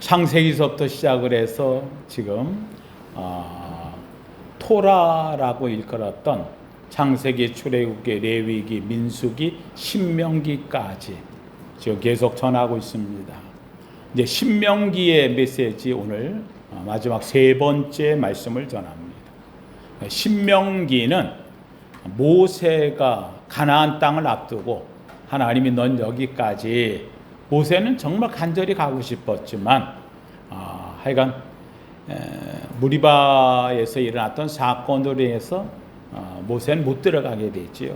창세기서부터 시작을 해서 지금 토라라고 일컬었던 창세기, 출애굽기, 레위기, 민수기, 신명기까지 지금 계속 전하고 있습니다. 이제 신명기의 메시지 오늘 마지막 세 번째 말씀을 전합니다. 신명기는 모세가 가나안 땅을 앞두고 하나님이 넌 여기까지, 모세는 정말 간절히 가고 싶었지만 하여간 무리바에서 일어났던 사건으로 인해서 모세는 못 들어가게 됐지요.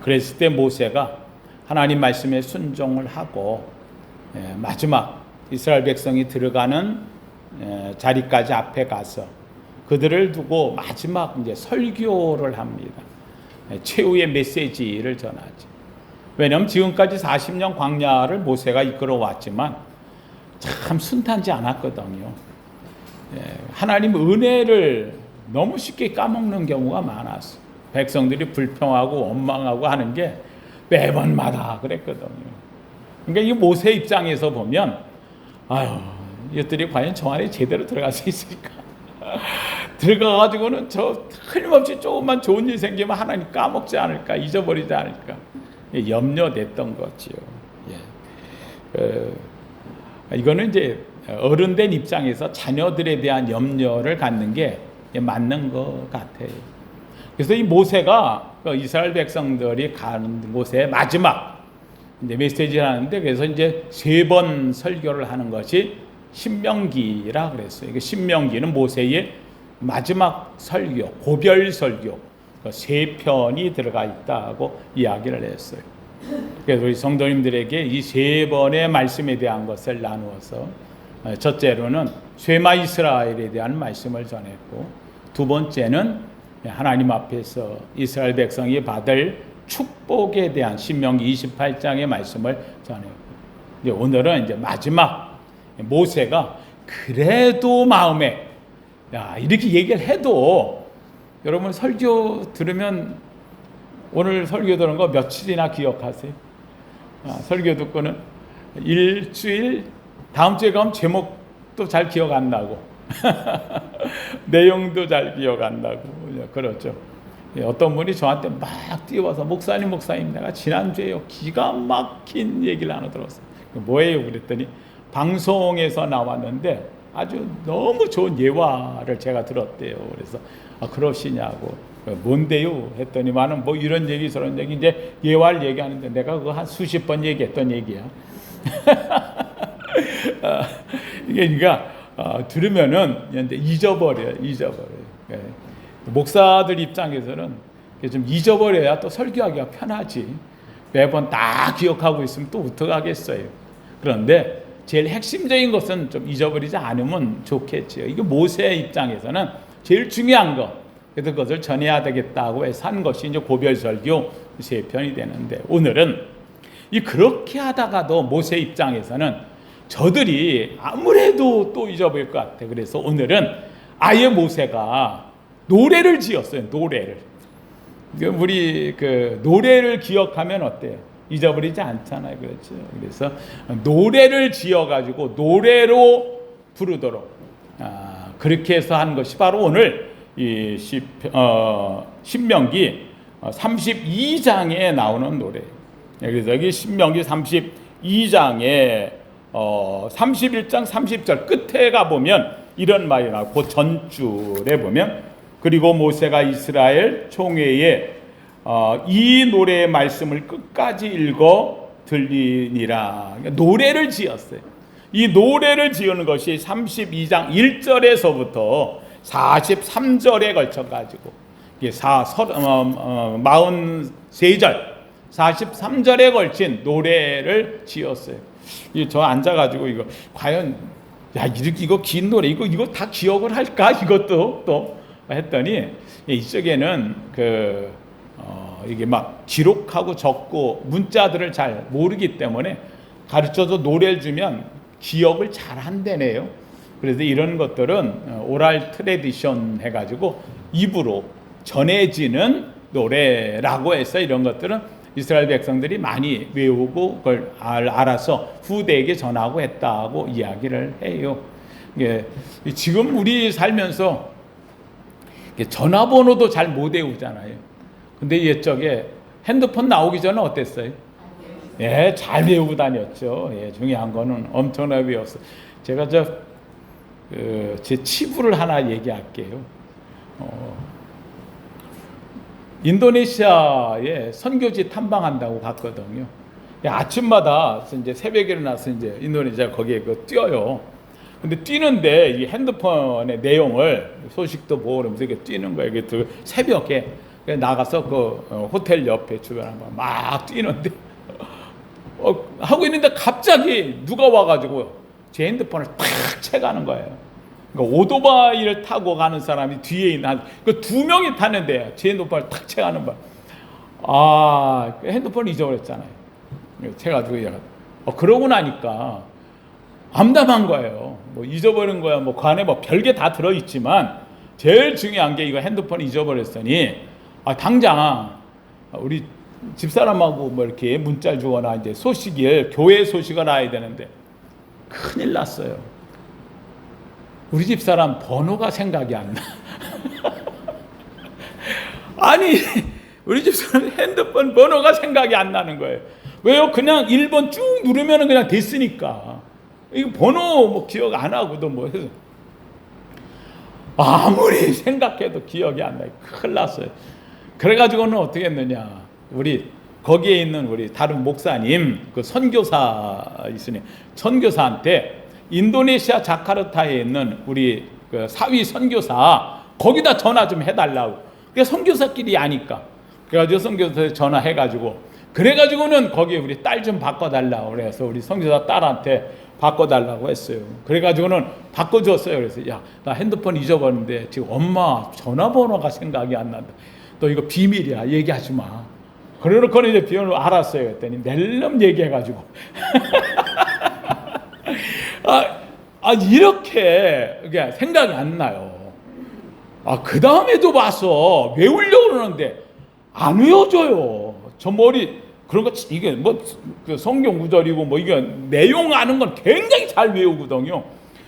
그랬을 때 모세가 하나님 말씀에 순종을 하고 마지막 이스라엘 백성이 들어가는 자리까지 앞에 가서 그들을 두고 마지막 이제 설교를 합니다. 최후의 메시지를 전하지. 왜냐하면 지금까지 40년 광야를 모세가 이끌어 왔지만 참 순탄치 않았거든요. 하나님 은혜를 너무 쉽게 까먹는 경우가 많았어. 백성들이 불평하고 원망하고 하는 게 매번마다 그랬거든요. 그러니까 이 모세 입장에서 보면 이것들이 과연 저 안에 제대로 들어갈 수 있을까? 들어가가지고는 저 틀림없이 조금만 좋은 일 생기면 하나님 까먹지 않을까, 잊어버리지 않을까 염려됐던 거지요. 이거는 이제 어른된 입장에서 자녀들에 대한 염려를 갖는 게 맞는 것 같아요. 그래서 이 모세가 이스라엘 백성들이 가는 곳에 마지막 이제 메시지를 하는데, 그래서 이제 세 번 설교를 하는 것이 신명기라 그랬어요. 이게 신명기는 모세의 마지막 설교, 고별 설교 세 편이 들어가 있다고 이야기를 했어요. 그래서 우리 성도님들에게 이 세 번의 말씀에 대한 것을 나누어서 첫째로는 쇠마 이스라엘에 대한 말씀을 전했고, 두 번째는 하나님 앞에서 이스라엘 백성이 받을 축복에 대한 신명기 28장의 말씀을 전했고, 이제 오늘은 이제 마지막 모세가 그래도 마음에 이렇게 얘기를 해도, 여러분 설교 들으면 오늘 설교 들은 거 며칠이나 기억하세요? 설교 듣고는 일주일, 다음 주에 가면 제목도 잘 기억 안 나고 내용도 잘 기억 안 나고 그렇죠. 어떤 분이 저한테 막 뛰어와서 목사님 내가 지난주에 기가 막힌 얘기를 하나 들었어요. 뭐예요? 그랬더니 방송에서 나왔는데 아주 너무 좋은 예화를 제가 들었대요. 그래서 그러시냐고, 뭔데요? 했더니만은 뭐 이런 얘기 저런 얘기 이제 예화를 얘기하는데 내가 그거 한 수십 번 얘기했던 얘기야. 이게 그러니까 들으면은 이제 잊어버려요. 목사들 입장에서는 좀 잊어버려야 또 설교하기가 편하지. 매번 다 기억하고 있으면 또 어떡하겠어요. 그런데 제일 핵심적인 것은 좀 잊어버리지 않으면 좋겠지요. 이게 모세 입장에서는 제일 중요한 거, 그래서 그것을 전해야 되겠다고 해서 한 것이 이제 고별설교 세 편이 되는데, 오늘은 그렇게 하다가도 모세 입장에서는 저들이 아무래도 또 잊어버릴 것 같아. 그래서 오늘은 아예 모세가 노래를 지었어요. 노래를. 우리 노래를 기억하면 어때요? 잊어버리지 않잖아요. 그렇죠. 그래서 노래를 지어가지고 노래로 부르도록 그렇게 해서 한 것이 바로 오늘 이 신명기 32장에 나오는 노래. 그래서 여기 신명기 32장에 31장 30절 끝에 가보면 이런 말이 나오고, 그 전줄에 보면 그리고 모세가 이스라엘 총회에 이 노래의 말씀을 끝까지 읽어 들리니라. 그러니까 노래를 지었어요. 이 노래를 지은 것이 32장 1절에서부터 43절에 걸쳐가지고 43절 43절에 걸친 노래를 지었어요. 저 앉아가지고 이거 과연 이거 긴 노래 이거 다 기억을 할까? 이것도 또 했더니 이쪽에는 이게 막 기록하고 적고 문자들을 잘 모르기 때문에 가르쳐서 노래를 주면 기억을 잘 한대네요. 그래서 이런 것들은 오랄 트래디션 해가지고 입으로 전해지는 노래라고 해서 이런 것들은 이스라엘 백성들이 많이 외우고 그걸 알아서 후대에게 전하고 했다고 이야기를 해요. 예, 지금 우리 살면서 전화번호도 잘 못 외우잖아요. 근데 옛적에 핸드폰 나오기 전에 어땠어요? 예, 잘 외우고 다녔죠. 예, 중요한 거는 엄청나게 외웠어요. 제가 제 치부를 하나 얘기할게요. 인도네시아에 선교지 탐방한다고 갔거든요. 아침마다 이제 새벽에 일어나서 이제 인도네시아 거기에 뛰어요. 근데 뛰는데 이 핸드폰의 내용을 소식도 보고 그러면서 이렇게 뛰는 거예요. 이게 새벽에 나가서 그 호텔 옆에 주변 한번 막 뛰는데 하고 있는데 갑자기 누가 와가지고 제 핸드폰을 탁 채가는 거예요. 그러니까 오토바이를 타고 가는 사람이 뒤에 있는 그 두 명이 타는데 제 핸드폰을 탁 채가는 거야. 핸드폰을 잊어버렸잖아요. 채가지고 그러고 나니까 암담한 거예요. 뭐 잊어버린 거야. 뭐 그 안에 뭐 별게 다 들어있지만 제일 중요한 게 이거 핸드폰 잊어버렸으니 당장 우리 집사람하고 뭐 이렇게 문자 주거나 이제 교회 소식을 알아야 되는데 큰일 났어요. 우리 집사람 번호가 생각이 안 나. 아니 우리 집사람 핸드폰 번호가 생각이 안 나는 거예요. 왜요? 그냥 1번 쭉 누르면 그냥 됐으니까. 이거 번호 뭐 기억 안 하고도 뭐 해서 아무리 생각해도 기억이 안 나요. 큰일 났어요. 그래가지고는 어떻게 했느냐. 우리 거기에 있는 우리 다른 목사님, 그 선교사 있으니 선교사한테 인도네시아 자카르타에 있는 우리 그 사위 선교사 거기다 전화 좀 해달라고. 그게 선교사끼리 아니까. 그래가지고 선교사에 전화해가지고 그래가지고는 거기에 우리 딸 좀 바꿔달라고 그래서 우리 선교사 딸한테 바꿔달라고 했어요. 그래가지고는 바꿔줬어요. 그래서 나 핸드폰 잊어버렸는데 지금 엄마 전화번호가 생각이 안 난다. 너 이거 비밀이야. 얘기하지 마. 그래놓고는 이제 비밀로 알았어요. 그랬더니 낼름 얘기해가지고 이렇게 생각이 안 나요. 그 다음에도 봐서 외우려고 그러는데 안 외워져요. 저 머리 그런 거 이게 뭐 그 성경 구절이고 뭐 이게 내용 아는 건 굉장히 잘 외우거든요.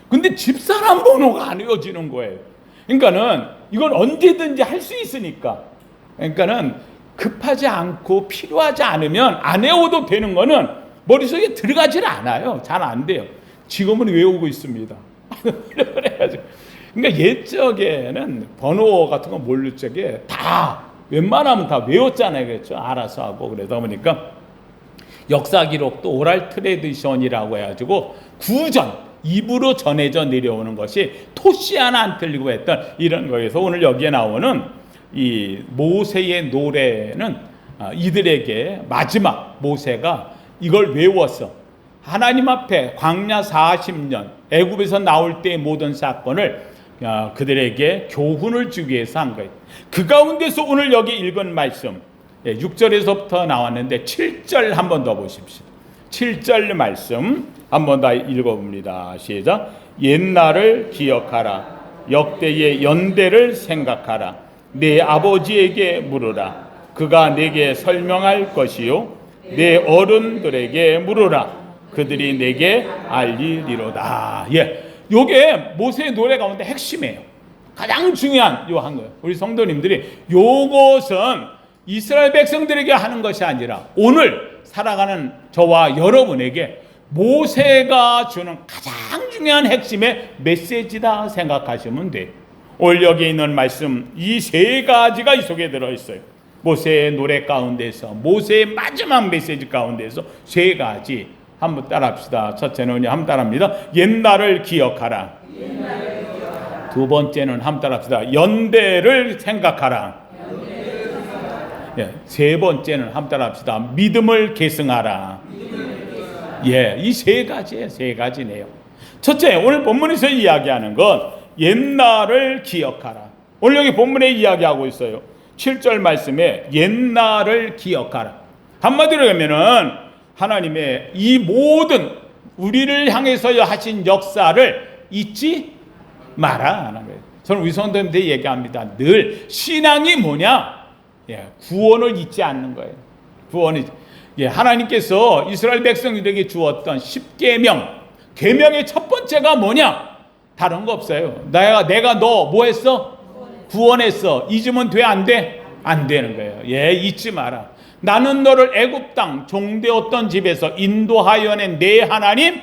근데 집사람 번호가 안 외워지는 거예요. 그러니까는 이건 언제든지 할 수 있으니까. 그러니까는 급하지 않고 필요하지 않으면 안 외워도 되는 거는 머릿속에 들어가질 않아요. 잘 안 돼요. 지금은 외우고 있습니다. 그래가지고 그러니까 옛적에는 번호 같은 거 모를 적에 다 웬만하면 다 외웠잖아요. 그렇죠? 알아서 하고 그러다 보니까 역사 기록도 오랄 트레디션이라고 해가지고 구전 입으로 전해져 내려오는 것이 토시 하나 안 틀리고 했던 이런 거에서 오늘 여기에 나오는 이 모세의 노래는 이들에게 마지막 모세가 이걸 외웠어. 하나님 앞에 광야 40년 애굽에서 나올 때의 모든 사건을 그들에게 교훈을 주기 위해서 한 거예요. 그 가운데서 오늘 여기 읽은 말씀 6절에서부터 나왔는데 7절 한 번 더 보십시오. 7절 말씀 한 번 더 읽어봅니다. 시작. 옛날을 기억하라. 역대의 연대를 생각하라. 내 아버지에게 물으라. 그가 내게 설명할 것이요. 내 어른들에게 물으라. 그들이 내게 알리리로다. 요게 모세의 노래 가운데 핵심이에요. 가장 중요한 한 거예요. 우리 성도님들이 요것은 이스라엘 백성들에게 하는 것이 아니라 오늘 살아가는 저와 여러분에게 모세가 주는 가장 중요한 핵심의 메시지다 생각하시면 돼요. 오늘 여기 있는 말씀 이 세 가지가 이 속에 들어있어요. 모세의 노래 가운데서 모세의 마지막 메시지 가운데서 세 가지 한번 따라합시다. 첫째는 한번 따라합니다. 옛날을 기억하라. 두 번째는 한번 따라합시다. 연대를 생각하라. 세 번째는 한번 따라합시다. 믿음을 계승하라. 이 세 가지예요. 세 가지네요. 첫째, 오늘 본문에서 이야기하는 건 옛날을 기억하라. 오늘 여기 본문에 이야기하고 있어요. 7절 말씀에 옛날을 기억하라. 한마디로 하면은 하나님의 이 모든 우리를 향해서 하신 역사를 잊지 마라 하는 거예요. 저는 우리 성도님들 얘기합니다. 늘 신앙이 뭐냐? 구원을 잊지 않는 거예요. 구원이. 예, 하나님께서 이스라엘 백성들에게 주었던 10계명, 계명의 첫 번째가 뭐냐? 다른 거 없어요. 내가 너 뭐 했어? 구원했어. 잊으면 돼, 안 돼? 안 되는 거예요. 예, 잊지 마라. 나는 너를 애굽 땅 종되었던 집에서 인도하여 낸 내 하나님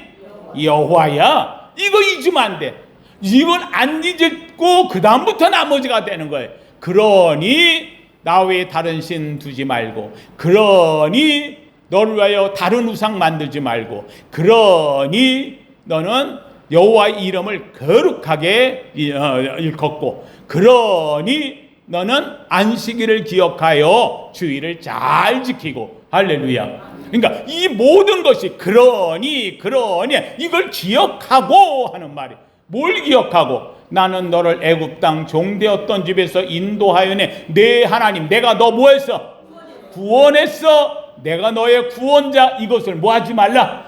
여호와야. 이거 잊으면 안 돼. 이건 안 잊고 그 다음부터 나머지가 되는 거예요. 그러니 나 외에 다른 신 두지 말고, 그러니 너를 위하여 다른 우상 만들지 말고, 그러니 너는 여호와의 이름을 거룩하게 일컫고, 그러니 너는 안식일을 기억하여 주일을 잘 지키고. 할렐루야. 그러니까 이 모든 것이 그러니 이걸 기억하고 하는 말이에요. 뭘 기억하고? 나는 너를 애굽 땅 종되었던 집에서 인도하여 내 하나님, 내가 너 뭐 했어? 구원했어. 내가 너의 구원자. 이것을 뭐 하지 말라?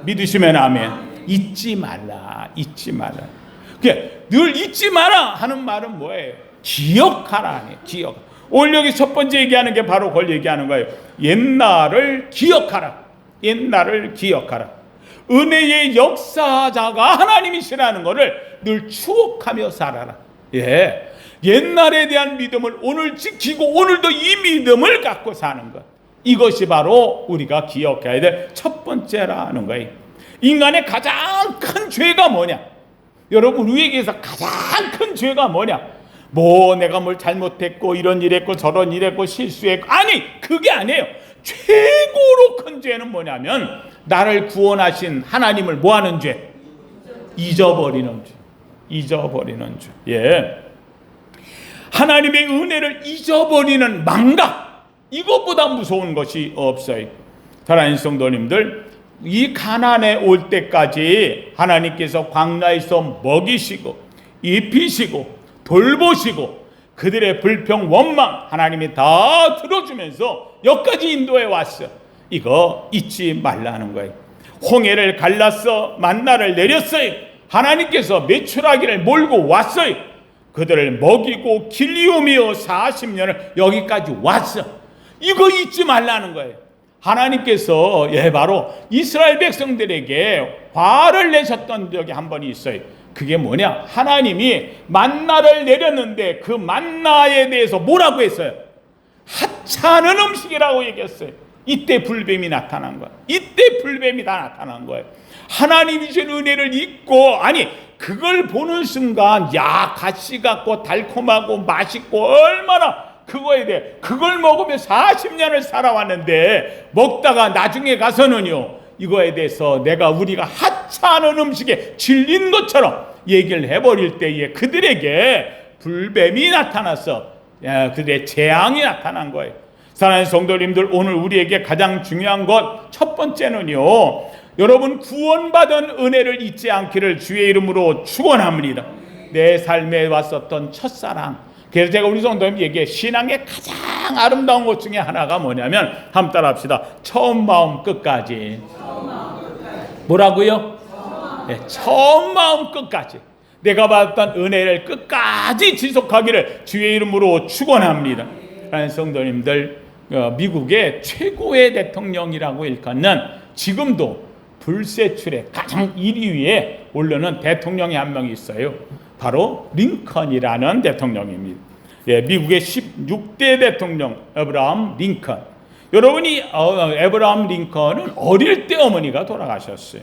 믿으시면 아멘. 잊지 말라. 잊지 말라. 늘 잊지 마라 하는 말은 뭐예요? 기억하라. 기억. 오늘 여기 첫 번째 얘기하는 게 바로 그걸 얘기하는 거예요. 옛날을 기억하라. 옛날을 기억하라. 은혜의 역사자가 하나님이시라는 것을 늘 추억하며 살아라. 예, 옛날에 대한 믿음을 오늘 지키고 오늘도 이 믿음을 갖고 사는 것, 이것이 바로 우리가 기억해야 될 첫 번째라는 거예요. 인간의 가장 큰 죄가 뭐냐? 여러분, 우리에게서 가장 큰 죄가 뭐냐? 뭐 내가 뭘 잘못했고 이런 일 했고 저런 일 했고 실수했고, 아니, 그게 아니에요. 최고로 큰 죄는 뭐냐면 나를 구원하신 하나님을 뭐하는 죄? 잊어버리는 죄. 잊어버리는 죄. 예. 하나님의 은혜를 잊어버리는 망각, 이것보다 무서운 것이 없어요. 사랑하는 성도님들, 이 가난에 올 때까지 하나님께서 광야에서 먹이시고 입히시고 돌보시고 그들의 불평 원망 하나님이 다 들어주면서 여기까지 인도해 왔어. 이거 잊지 말라는 거예요. 홍해를 갈랐어. 만나를 내렸어요. 하나님께서 메추라기를 몰고 왔어요. 그들을 먹이고 길리우며 40년을 여기까지 왔어. 이거 잊지 말라는 거예요. 하나님께서 바로 이스라엘 백성들에게 화를 내셨던 적이 한 번이 있어요. 그게 뭐냐? 하나님이 만나를 내렸는데 그 만나에 대해서 뭐라고 했어요? 하찮은 음식이라고 얘기했어요. 이때 불뱀이 나타난 거예요. 이때 불뱀이 다 나타난 거예요. 하나님이 준 은혜를 잊고, 아니, 그걸 보는 순간, 야, 가시 같고 달콤하고 맛있고 얼마나 그거에 대해, 그걸 먹으면 40년을 살아왔는데 먹다가 나중에 가서는요, 이거에 대해서 우리가 하찮은 음식에 질린 것처럼 얘기를 해버릴 때에 그들에게 불뱀이 나타나서 그들의 재앙이 나타난 거예요. 사랑하는 성도님들, 오늘 우리에게 가장 중요한 것 첫 번째는요, 여러분, 구원받은 은혜를 잊지 않기를 주의 이름으로 축원합니다. 내 삶에 왔었던 첫사랑. 그래서 제가 우리 성도님에게 신앙의 가장 아름다운 것 중에 하나가 뭐냐면, 한번 따라합시다. 처음 마음 끝까지. 뭐라고요? 처음 마음 끝까지. 내가 받았던 은혜를 끝까지 지속하기를 주의 이름으로 축원합니다. 하나님 성도님들, 미국의 최고의 대통령이라고 일컫는, 지금도 불세출의 가장 1위에 오르는 대통령이 한 명이 있어요. 바로 링컨이라는 대통령입니다. 미국의 16대 대통령 에브라함 링컨. 여러분이 에브라함 링컨은 어릴 때 어머니가 돌아가셨어요.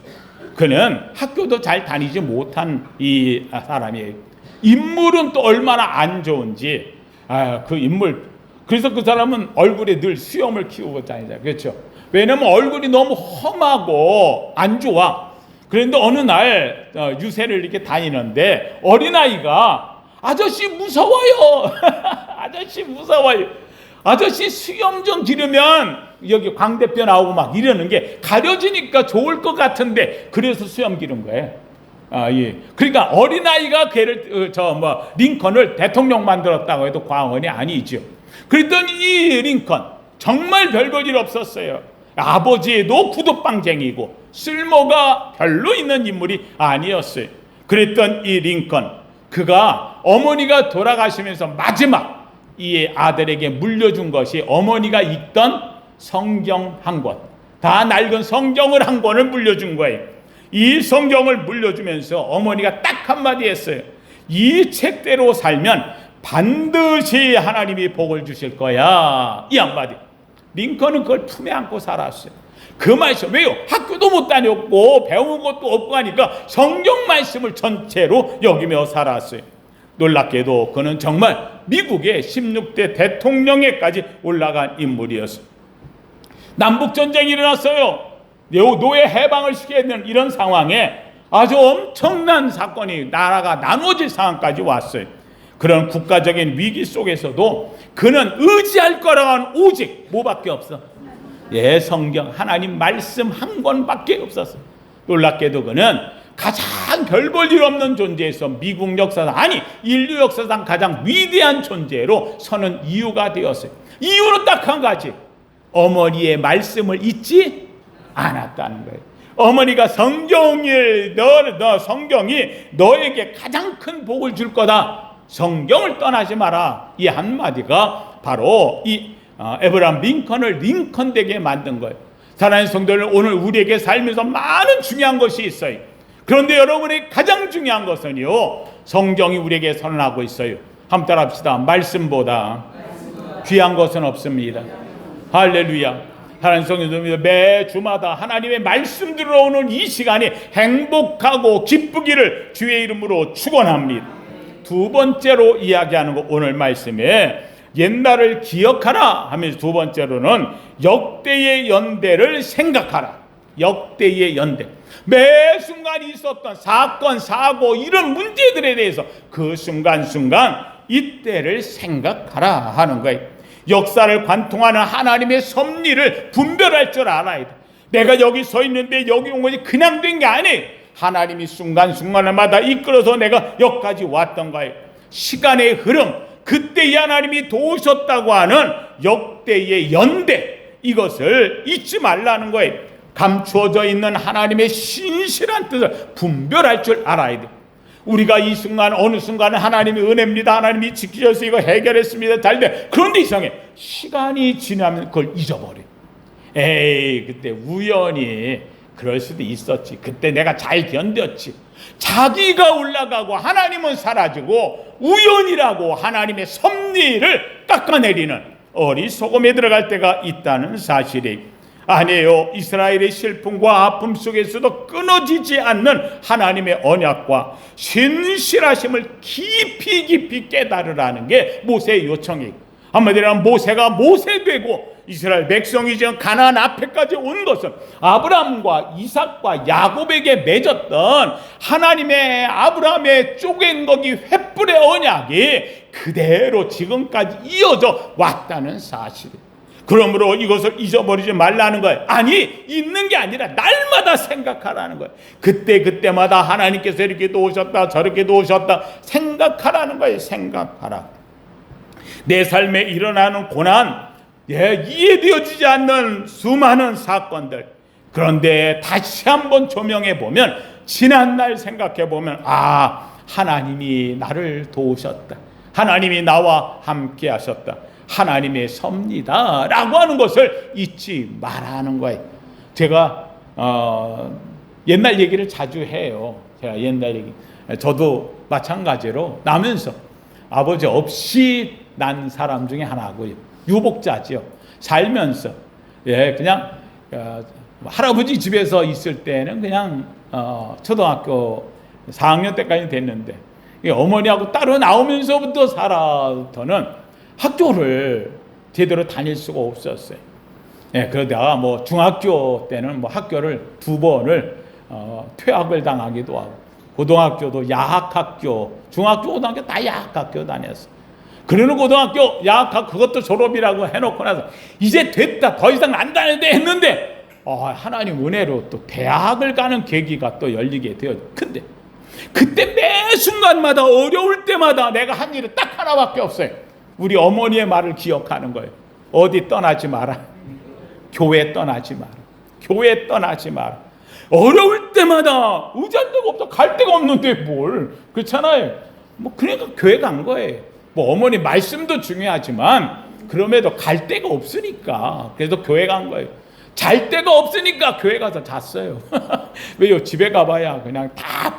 그는 학교도 잘 다니지 못한 이 사람이에요. 인물은 또 얼마나 안 좋은지, 그 인물, 그래서 그 사람은 얼굴에 늘 수염을 키우고 다니잖아요. 그렇죠? 왜냐면 얼굴이 너무 험하고 안 좋아. 그런데 어느 날 유세를 이렇게 다니는데 어린아이가, 아저씨 무서워요. 아저씨 무서워요. 아저씨 수염 좀 기르면 여기 광대뼈 나오고 막 이러는 게 가려지니까 좋을 것 같은데, 그래서 수염 기른 거예요. 예. 그러니까 어린아이가 걔를 링컨을 대통령 만들었다고 해도 과언이 아니죠. 그랬더니 이 링컨 정말 별볼일 없었어요. 아버지도 구두방쟁이고 쓸모가 별로 있는 인물이 아니었어요. 그랬던 이 링컨, 그가 어머니가 돌아가시면서 마지막 이 아들에게 물려준 것이 어머니가 읽던 성경 한 권, 다 낡은 성경을 한 권을 물려준 거예요. 이 성경을 물려주면서 어머니가 딱 한마디 했어요. 이 책대로 살면 반드시 하나님이 복을 주실 거야. 이 한마디. 링컨은 그걸 품에 안고 살았어요. 그 말씀, 왜요? 학교도 못 다녔고 배운 것도 없고 하니까 성경 말씀을 전체로 여기며 살았어요. 놀랍게도 그는 정말 미국의 16대 대통령에까지 올라간 인물이었어요. 남북전쟁이 일어났어요. 노예 해방을 시켜야 되는 이런 상황에 아주 엄청난 사건이, 나라가 나눠질 상황까지 왔어요. 그런 국가적인 위기 속에서도 그는 의지할 거라고는 오직 뭐밖에 없어? 성경, 하나님 말씀 한 권밖에 없었어요. 놀랍게도 그는 가장 별 볼 일 없는 존재에서 미국 역사상, 아니 인류 역사상 가장 위대한 존재로 서는 이유가 되었어요. 이유는 딱 한 가지, 어머니의 말씀을 잊지 않았다는 거예요. 어머니가 성경이 너에게 가장 큰 복을 줄 거다, 성경을 떠나지 마라, 이 한마디가 바로 이 에브라함 링컨을 링컨 되게 만든 거예요. 사랑하는 성도들, 오늘 우리에게 살면서 많은 중요한 것이 있어요. 그런데 여러분의 가장 중요한 것은요, 성경이 우리에게 선언하고 있어요. 한번 따라합시다. 말씀보다 귀한 것은 없습니다. 할렐루야. 하나님 성도들, 매 주마다 하나님의 말씀 들어오는 이 시간이 행복하고 기쁘기를 주의 이름으로 축원합니다. 두 번째로 이야기하는 거, 오늘 말씀에 옛날을 기억하라 하면서 두 번째로는 역대의 연대를 생각하라. 역대의 연대. 매 순간 있었던 사건, 사고, 이런 문제들에 대해서 그 순간순간 이때를 생각하라 하는 거예요. 역사를 관통하는 하나님의 섭리를 분별할 줄 알아야 돼. 내가 여기 서 있는데 여기 온 것이 그냥 된 게 아니에요. 하나님이 순간순간마다 이끌어서 내가 여기까지 왔던 거예요. 시간의 흐름, 그때 하나님이 도우셨다고 하는 역대의 연대, 이것을 잊지 말라는 거예요. 감추어져 있는 하나님의 신실한 뜻을 분별할 줄 알아야 돼. 우리가 이 순간, 어느 순간은 하나님의 은혜입니다, 하나님이 지키셔서 이거 해결했습니다, 잘 돼. 그런데 이상해, 시간이 지나면 그걸 잊어버려. 그때 우연히 그럴 수도 있었지, 그때 내가 잘 견뎠지. 자기가 올라가고 하나님은 사라지고 우연이라고 하나님의 섭리를 깎아내리는 어리석음에 들어갈 때가 있다는 사실이 아니에요. 이스라엘의 슬픔과 아픔 속에서도 끊어지지 않는 하나님의 언약과 신실하심을 깊이 깨달으라는 게 모세의 요청이에요. 한마디로 모세가 모세되고 이스라엘 백성이 지금 가나안 앞에까지 온 것은 아브라함과 이삭과 야곱에게 맺었던 하나님의 아브라함의 쪼갠 거기 횃불의 언약이 그대로 지금까지 이어져 왔다는 사실이에요. 그러므로 이것을 잊어버리지 말라는 거예요. 아니, 있는 게 아니라 날마다 생각하라는 거예요. 그때마다 하나님께서 이렇게 도우셨다, 저렇게 도우셨다 생각하라는 거예요. 생각하라. 내 삶에 일어나는 고난, 이해되어지지 않는 수많은 사건들, 그런데 다시 한번 조명해 보면, 지난날 생각해 보면, 하나님이 나를 도우셨다, 하나님이 나와 함께 하셨다, 하나님의 섭니다 라고 하는 것을 잊지 말라는 거예요. 제가 옛날 얘기를 자주 해요. 제가 옛날 얘기, 저도 마찬가지로 나면서 아버지 없이 난 사람 중에 하나고요. 유복자지요. 살면서 그냥 할아버지 집에서 있을 때는 그냥 초등학교 4학년 때까지 됐는데, 어머니하고 따로 나오면서부터 살아서는 학교를 제대로 다닐 수가 없었어요. 그러다가 중학교 때는 학교를 2번을 퇴학을 당하기도 하고, 고등학교도 야학학교, 중학교, 고등학교 다 야학학교 다녔어요. 그러는 고등학교 야학학 그것도 졸업이라고 해놓고 나서 이제 됐다, 더 이상 안 다닌다 했는데 하나님 은혜로 또 대학을 가는 계기가 또 열리게 되어. 근데 그때 매 순간마다 어려울 때마다 내가 한 일은 딱 하나밖에 없어요. 우리 어머니의 말을 기억하는 거예요. 어디 떠나지 마라. 교회 떠나지 마라. 교회 떠나지 마라. 어려울 때마다 의지할 데가 없어. 갈 데가 없는데 뭘. 그렇잖아요. 그러니까 교회 간 거예요. 어머니 말씀도 중요하지만 그럼에도 갈 데가 없으니까 그래도 교회 간 거예요. 잘 데가 없으니까 교회 가서 잤어요. 왜요? 집에 가봐야 그냥 다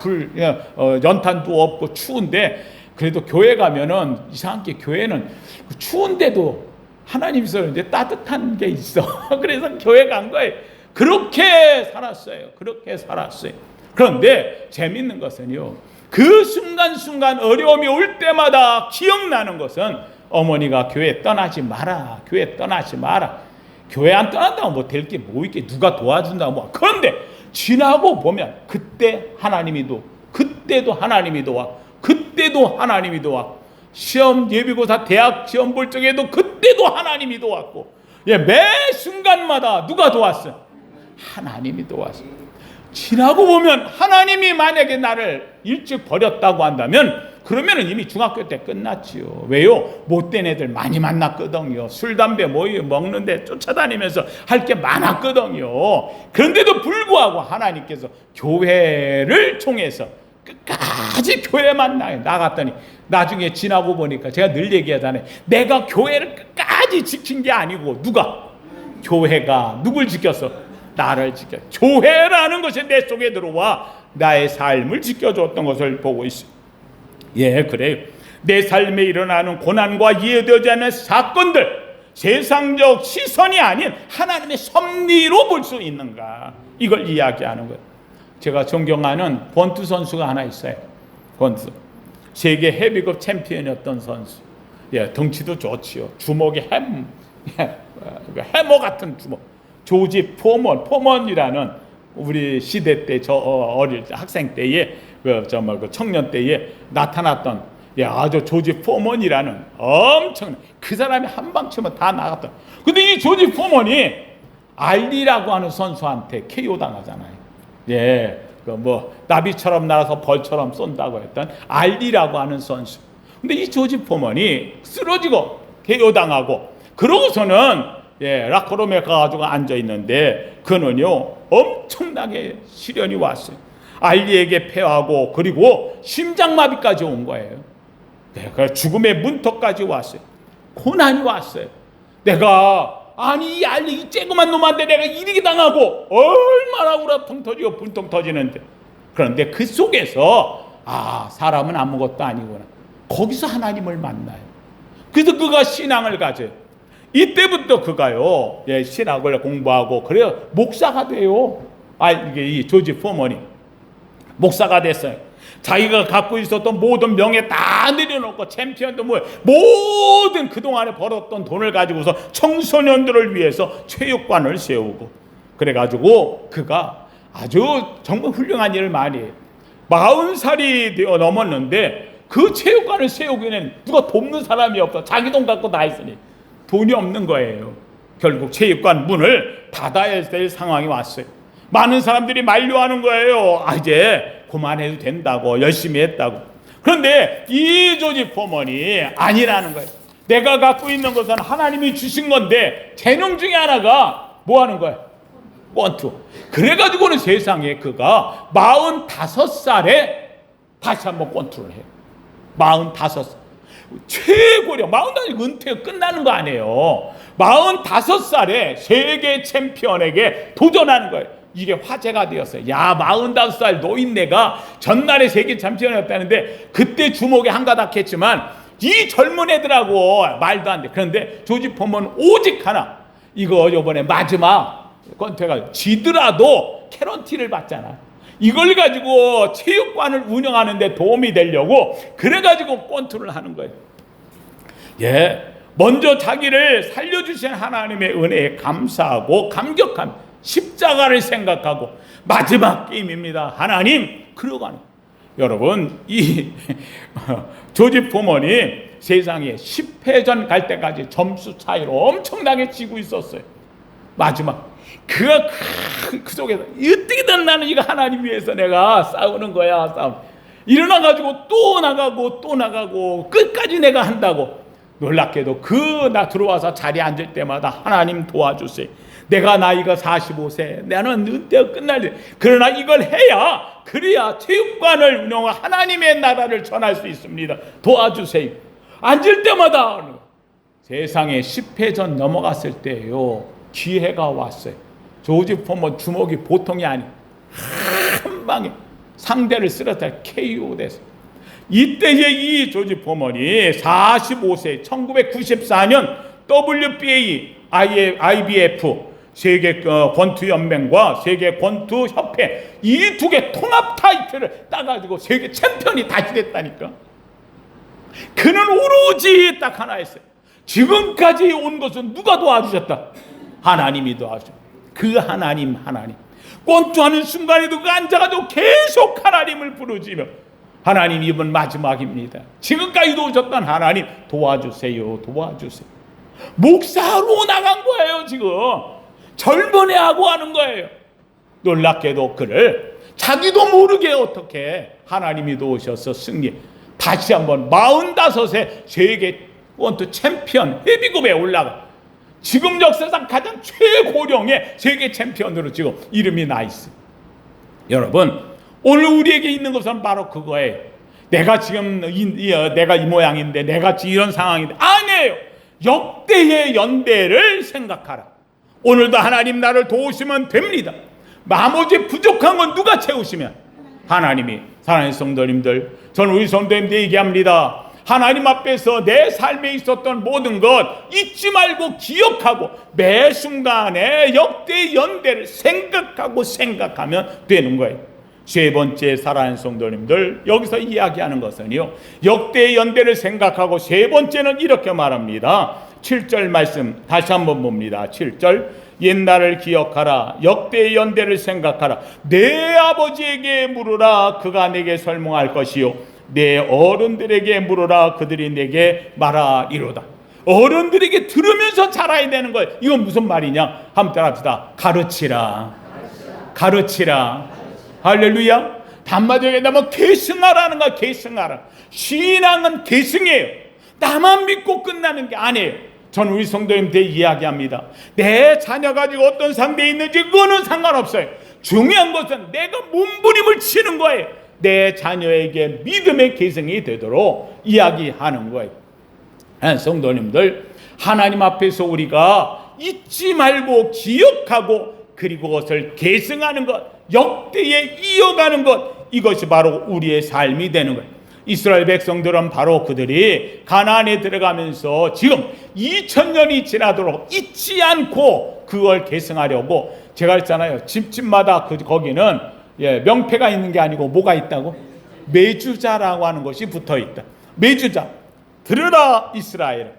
연탄도 없고 추운데, 그래도 교회 가면은 이상하게 교회는 추운데도 하나님 있었는데 따뜻한 게 있어. 그래서 교회 간 거예요. 그렇게 살았어요. 그렇게 살았어요. 그런데 재밌는 것은요, 그 순간순간 어려움이 올 때마다 기억나는 것은 어머니가 교회 떠나지 마라. 교회 떠나지 마라. 교회 안 떠난다고 뭐 될 게 뭐 있게, 누가 도와준다고 뭐. 그런데 지나고 보면 그때 하나님이 그때도 하나님이 도와. 그때도 하나님이 도와. 시험 예비고사 대학 시험 볼 적에도 그때도 하나님이 도왔고, 매 순간마다 누가 도왔어? 하나님이 도왔어. 지나고 보면 하나님이 만약에 나를 일찍 버렸다고 한다면 그러면 이미 중학교 때 끝났지요. 왜요? 못된 애들 많이 만났거든요. 술, 담배 먹는데 쫓아다니면서 할 게 많았거든요. 그런데도 불구하고 하나님께서 교회를 통해서 끝까지 교회만 나갔더니 나중에 지나고 보니까 제가 늘 얘기하잖아요. 내가 교회를 끝까지 지킨 게 아니고 누가? 교회가 누굴 지켰어? 나를 지켜. 교회라는 것이 내 속에 들어와 나의 삶을 지켜줬던 것을 보고 있어요. 그래요. 내 삶에 일어나는 고난과 이해되지 않는 사건들, 세상적 시선이 아닌 하나님의 섭리로 볼 수 있는가, 이걸 이야기하는 거예요. 제가 존경하는 권투 선수가 하나 있어요. 권투 세계 헤비급 챔피언이었던 선수. 덩치도 좋지요. 주먹이 해머 같은 주먹. 조지 포먼이라는, 우리 시대 때 어릴 때 학생 때에 그 청년 때에 나타났던 아주 조지 포먼이라는 엄청, 그 사람이 한 방 치면 다 나갔던. 근데 이 조지 포먼이 알리라고 하는 선수한테 KO 당하잖아요. 나비처럼 날아서 벌처럼 쏜다고 했던 알리라고 하는 선수. 근데 이 조지 포먼이 쓰러지고 KO 당하고, 그러고서는 라커룸에 가가지고 앉아 있는데, 그는요 엄청나게 시련이 왔어요. 알리에게 패하고, 그리고 심장마비까지 온 거예요. 죽음의 문턱까지 왔어요. 고난이 왔어요. 이 알리, 이 쬐그만 놈한테 내가 이렇게 당하고 얼마나 우라통 터지고 분통 터지는데. 그런데 그 속에서 사람은 아무것도 아니구나. 거기서 하나님을 만나요. 그래서 그가 신앙을 가져요. 이때부터 그가요, 신학을 공부하고, 그래요, 목사가 돼요. 이게 이 조지 포먼이 목사가 됐어요. 자기가 갖고 있었던 모든 명예 다 내려놓고, 챔피언도 모든 그동안에 벌었던 돈을 가지고서 청소년들을 위해서 체육관을 세우고, 그래가지고 그가 아주 정말 훌륭한 일을 많이 해요. 40살이 되어 넘었는데 그 체육관을 세우기에는 누가 돕는 사람이 없어. 자기 돈 갖고 다 했으니 돈이 없는 거예요. 결국 체육관 문을 닫아야 될 상황이 왔어요. 많은 사람들이 만류하는 거예요. 이제 그만해도 된다고, 열심히 했다고. 그런데 이 조지 포먼이 아니라는 거예요. 내가 갖고 있는 것은 하나님이 주신 건데, 재능 중에 하나가 뭐 하는 거예요? 권투. 그래가지고는 세상에 그가 45살에 다시 한번 권투를 해요. 45살. 최고령, 45살이 은퇴가 끝나는 거 아니에요. 45살에 세계 챔피언에게 도전하는 거예요. 이게 화제가 되었어요. 45살 노인네가 전날에 세계 챔피언이었다는데, 그때 주목에 한가닥 했지만 이 젊은 애들하고 말도 안 돼. 그런데 조지 포먼은 오직 하나, 이거 요번에 마지막 권투가 지더라도 캐런티를 받잖아. 이걸 가지고 체육관을 운영하는 데 도움이 되려고 그래가지고 권투를 하는 거예요. 먼저 자기를 살려주신 하나님의 은혜에 감사하고 감격한 십자가를 생각하고, 마지막 게임입니다. 하나님, 그러고 하는. 여러분, 이 조지 포먼이 세상에 10회전 갈 때까지 점수 차이로 엄청나게 지고 있었어요. 마지막 그가 그 속에서 어떻게든 나는 이거 하나님 위해서 내가 싸우는 거야. 싸움. 일어나가지고 또 나가고 또 나가고 끝까지 내가 한다고. 놀랍게도 나 들어와서 자리에 앉을 때마다 하나님 도와주세요. 내가 나이가 45세, 나는 은퇴가 끝날 때, 그러나 이걸 해야, 그래야 체육관을 운영하고 하나님의 나라를 전할 수 있습니다. 도와주세요. 앉을 때마다 세상에 10회전 넘어갔을 때요, 기회가 왔어요. 조지 포먼 주먹이 보통이 아니, 한 방에 상대를 쓰러뜨려 KO 됐어. 이때에 이 조지 포먼이 45세 1994년 WBA, IBF 세계 권투 연맹과 세계 권투 협회 이 두 개 통합 타이틀을 따가지고 세계 챔피언이 다시 됐다니까. 그는 오로지 딱 하나 했어요. 지금까지 온 것은 누가 도와주셨다? 하나님이 도와주셨다. 그 하나님. 권투하는 순간에도 그 앉아가지고 계속 하나님을 부르짖으며, 하나님 이번 마지막입니다. 지금까지 도우셨던 하나님 도와주세요. 목사로 나간 거예요. 지금 젊은 애하고 하는 거예요. 놀랍게도 그를 자기도 모르게 어떻게 하나님이 도우셔서 승리, 다시 한번 45세 세계 권투 챔피언 헤비급에 올라가 지금 역사상 가장 최고령의 세계 챔피언으로 지금 이름이 나 있어요. 여러분, 오늘 우리에게 있는 것은 바로 그거예요. 내가 지금 내가 이 모양인데, 내가 지금 이런 상황인데, 아니에요. 역대의 연대를 생각하라. 오늘도 하나님 나를 도우시면 됩니다. 나머지 부족한 건 누가 채우시면? 하나님이. 사랑하는 성도님들, 저는 우리 성도님들 얘기합니다. 하나님 앞에서 내 삶에 있었던 모든 것 잊지 말고 기억하고 매 순간에 역대의 연대를 생각하면 되는 거예요. 세 번째, 사랑하는 성도님들, 여기서 이야기하는 것은요, 역대의 연대를 생각하고 세 번째는 이렇게 말합니다. 7절 말씀 다시 한번 봅니다. 7절, 옛날을 기억하라. 역대의 연대를 생각하라. 내 아버지에게 물으라. 그가 내게 설명할 것이요, 내 어른들에게 물으라. 그들이 내게 말하리로다. 어른들에게 들으면서 자라야 되는 거예요. 이건 무슨 말이냐? 한번 따라합시다. 가르치라. 할렐루야. 단마디에 나면 계승하라는 거야. 계승하라. 신앙은 계승이에요. 나만 믿고 끝나는 게 아니에요. 저는 우리 성도님들 이야기합니다. 내 자녀 가지고 어떤 상대에 있는지 그거는 상관없어요. 중요한 것은 내가 몸부림을 치는 거예요. 내 자녀에게 믿음의 계승이 되도록 이야기하는 거예요. 성도님들, 하나님 앞에서 우리가 잊지 말고 기억하고 그리고 그것을 계승하는 것, 역대에 이어가는 것, 이것이 바로 우리의 삶이 되는 거예요. 이스라엘 백성들은 바로 그들이 가나안에 들어가면서 지금 2000년이 지나도록 잊지 않고 그걸 계승하려고, 제가 했잖아요. 집집마다 거기는 명패가 있는 게 아니고 뭐가 있다고? 매주자라고 하는 것이 붙어 있다. 매주자. 들으라 이스라엘,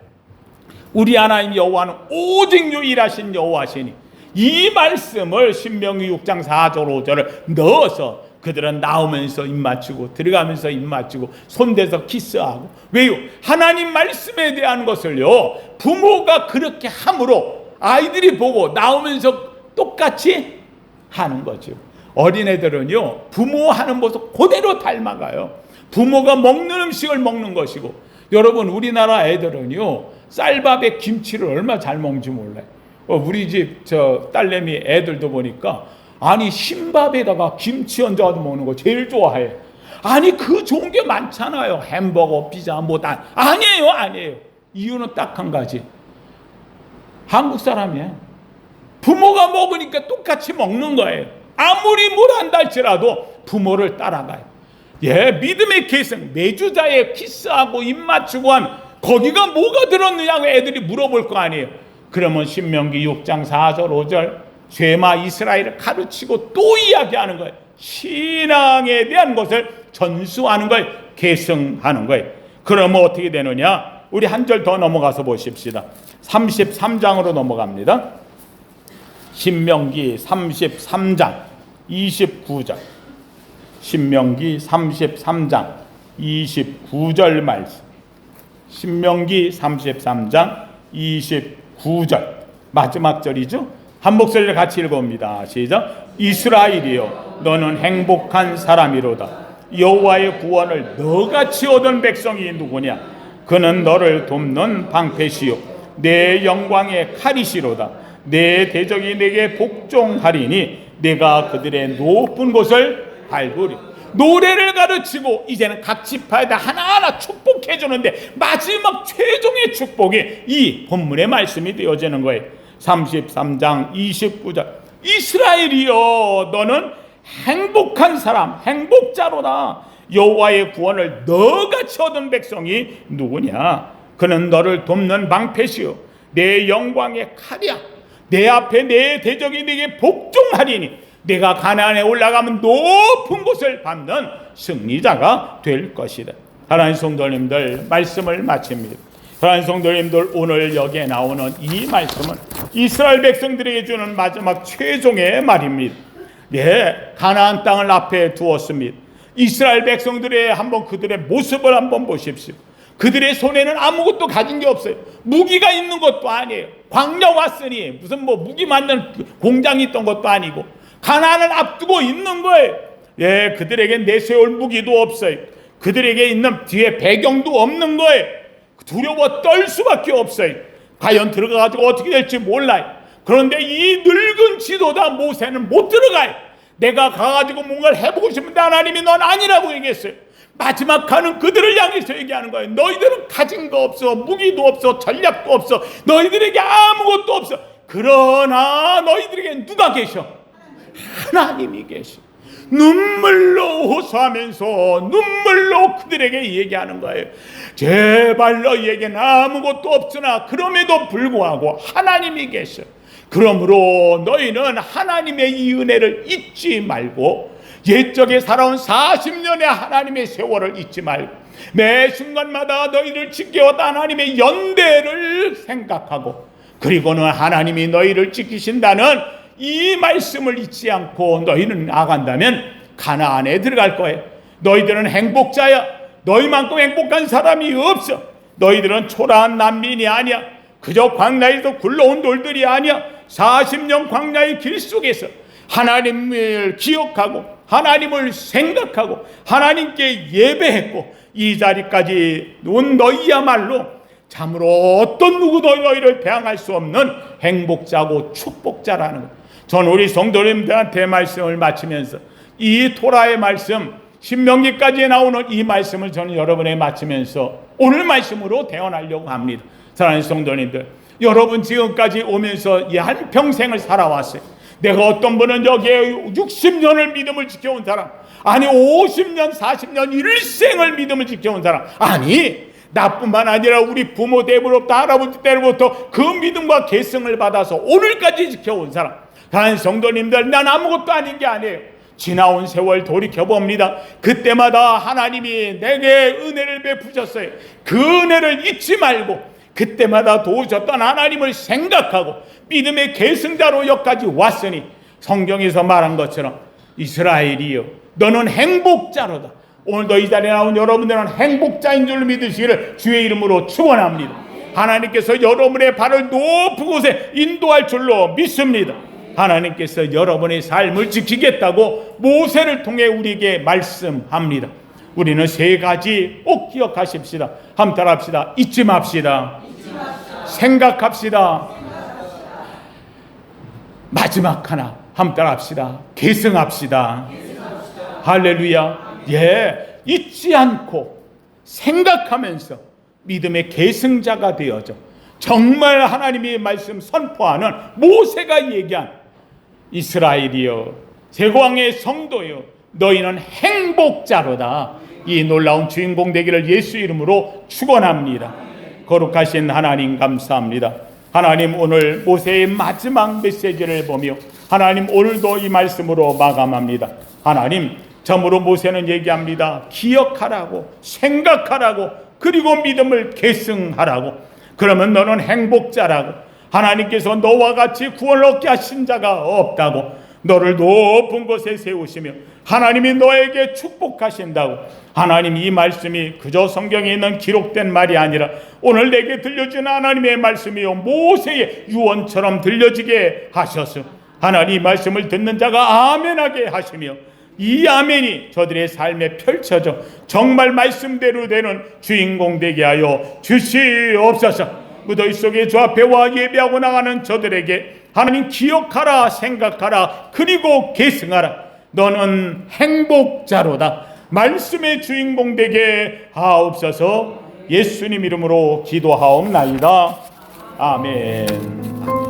우리 하나님 여호와는 오직 유일하신 여호와시니, 이 말씀을 신명기 6장 4절 5절을 넣어서 그들은 나오면서 입 맞추고 들어가면서 입 맞추고 손대서 키스하고. 왜요? 하나님 말씀에 대한 것을요, 부모가 그렇게 함으로 아이들이 보고 나오면서 똑같이 하는 거죠. 어린애들은요, 부모 하는 모습 그대로 닮아가요. 부모가 먹는 음식을 먹는 것이고. 여러분, 우리나라 애들은요, 쌀밥에 김치를 얼마나 잘 먹는지 몰라요. 우리 집 딸내미 애들도 보니까, 아니 흰밥에다가 김치 얹어서 먹는 거 제일 좋아해. 아니 그 좋은 게 많잖아요. 햄버거, 피자, 뭐 다. 아니에요. 이유는 딱 한 가지. 한국 사람이에요. 부모가 먹으니까 똑같이 먹는 거예요. 아무리 뭘 한다 할지라도 부모를 따라가요. 믿음의 계승, 매주자에 키스하고 입 맞추고 한 거기가 뭐가 들었느냐고 애들이 물어볼 거 아니에요. 그러면 신명기 6장 4절 5절 쇠마 이스라엘을 가르치고 또 이야기하는 거예요. 신앙에 대한 것을 전수하는 거예요. 계승하는 거예요. 그러면 어떻게 되느냐? 우리 한 절 더 넘어가서 보십시다. 33장으로 넘어갑니다. 신명기 33장 29절. 신명기 33장 29절 말씀. 신명기 33장 29절 마지막 절이죠. 한 목소리를 같이 읽어봅니다. 시작. 이스라엘이여, 너는 행복한 사람이로다. 여호와의 구원을 너같이 얻은 백성이 누구냐? 그는 너를 돕는 방패시요 내 영광의 칼이시로다. 내 대적이 내게 복종하리니 내가 그들의 높은 곳을 밟으리. 노래를 가르치고 이제는 각 지파에다 하나하나 축복해 주는데 마지막 최종의 축복이 이 본문의 말씀이 되어지는 거예요. 33장 29절 이스라엘이여 너는 행복한 사람 행복자로다. 여호와의 구원을 너같이 얻은 백성이 누구냐? 그는 너를 돕는 방패시요 내 영광의 칼이야. 내 앞에 내 대적이 네게 복종하리니 내가 가나안에 올라가면 높은 곳을 밟는 승리자가 될 것이다. 하나님 성도님들 말씀을 마칩니다. 하나님 성도님들 오늘 여기에 나오는 이 말씀은 이스라엘 백성들에게 주는 마지막 최종의 말입니다. 가나안 땅을 앞에 두었습니다. 이스라엘 백성들의 한번 그들의 모습을 한번 보십시오. 그들의 손에는 아무것도 가진 게 없어요. 무기가 있는 것도 아니에요. 광야 왔으니 무슨 무기 만드는 공장이 있던 것도 아니고 가나안을 앞두고 있는 거예요. 그들에게 내세울 무기도 없어요. 그들에게 있는 뒤에 배경도 없는 거예요. 두려워 떨 수밖에 없어요. 과연 들어가가지고 어떻게 될지 몰라요. 그런데 이 늙은 지도자 모세는 못 들어가요. 내가 가가지고 뭔가를 해보고 싶은데 하나님이 넌 아니라고 얘기했어요. 마지막 가는 그들을 향해서 얘기하는 거예요. 너희들은 가진 거 없어. 무기도 없어. 전략도 없어. 너희들에게 아무것도 없어. 그러나 너희들에게 누가 계셔? 하나님이 계셔. 눈물로 호소하면서 눈물로 그들에게 얘기하는 거예요. 제발 너희에게는 아무것도 없으나 그럼에도 불구하고 하나님이 계셔. 그러므로 너희는 하나님의 이 은혜를 잊지 말고 옛적에 살아온 40년의 하나님의 세월을 잊지 말고 매 순간마다 너희를 지켜왔다 하나님의 연대를 생각하고 그리고는 하나님이 너희를 지키신다는 이 말씀을 잊지 않고 너희는 나간다면 가나안에 들어갈 거예요. 너희들은 행복자야. 너희만큼 행복한 사람이 없어. 너희들은 초라한 난민이 아니야. 그저 광야에서 굴러온 돌들이 아니야. 40년 광야의 길 속에서 하나님을 기억하고 하나님을 생각하고 하나님께 예배했고 이 자리까지 온 너희야말로 참으로 어떤 누구도 너희를 대항할 수 없는 행복자고 축복자라는 것. 전 우리 성도님들한테 말씀을 마치면서 이 토라의 말씀 신명기까지 나오는 이 말씀을 저는 여러분에 마치면서 오늘 말씀으로 대언하려고 합니다. 사랑하는 성도님들, 여러분 지금까지 오면서 이 한평생을 살아왔어요. 내가 어떤 분은 여기에 60년을 믿음을 지켜온 사람, 아니 50년 40년 일생을 믿음을 지켜온 사람, 아니 나뿐만 아니라 우리 부모 때부터 할아버지 때부터 그 믿음과 계승을 받아서 오늘까지 지켜온 사람. 다른 성도님들, 난 아무것도 아닌 게 아니에요. 지나온 세월 돌이켜봅니다. 그때마다 하나님이 내게 은혜를 베푸셨어요. 그 은혜를 잊지 말고 그때마다 도우셨던 하나님을 생각하고 믿음의 계승자로 여기까지 왔으니 성경에서 말한 것처럼 이스라엘이여 너는 행복자로다. 오늘도 이 자리에 나온 여러분들은 행복자인 줄 믿으시기를 주의 이름으로 축원합니다. 하나님께서 여러분의 발을 높은 곳에 인도할 줄로 믿습니다. 하나님께서 여러분의 삶을 지키겠다고 모세를 통해 우리에게 말씀합니다. 우리는 세 가지 꼭 기억하십시다. 함께 따라합시다. 잊지 맙시다. 생각합시다. 마지막 하나 함께 따라합시다. 계승합시다. 할렐루야. 잊지 않고 생각하면서 믿음의 계승자가 되어져 정말 하나님의 말씀 선포하는 모세가 얘기한 이스라엘이여 제왕의 성도여 너희는 행복자로다. 이 놀라운 주인공 되기를 예수 이름으로 축원합니다. 거룩하신 하나님 감사합니다. 하나님 오늘 모세의 마지막 메시지를 보며 하나님 오늘도 이 말씀으로 마감합니다. 하나님 참으로 모세는 얘기합니다. 기억하라고 생각하라고 그리고 믿음을 계승하라고. 그러면 너는 행복자라고. 하나님께서 너와 같이 구원을 얻게 하신 자가 없다고. 너를 높은 곳에 세우시며 하나님이 너에게 축복하신다고. 하나님 이 말씀이 그저 성경에 있는 기록된 말이 아니라 오늘 내게 들려준 하나님의 말씀이요 모세의 유언처럼 들려지게 하셔서 하나님 이 말씀을 듣는 자가 아멘하게 하시며 이 아멘이 저들의 삶에 펼쳐져 정말 말씀대로 되는 주인공 되게 하여 주시옵소서. 무더위 속에 주 앞에 와 예배하고 나가는 저들에게 하나님 기억하라 생각하라 그리고 계승하라. 너는 행복자로다. 말씀의 주인공 되게 하옵소서. 예수님 이름으로 기도하옵나이다. 아멘.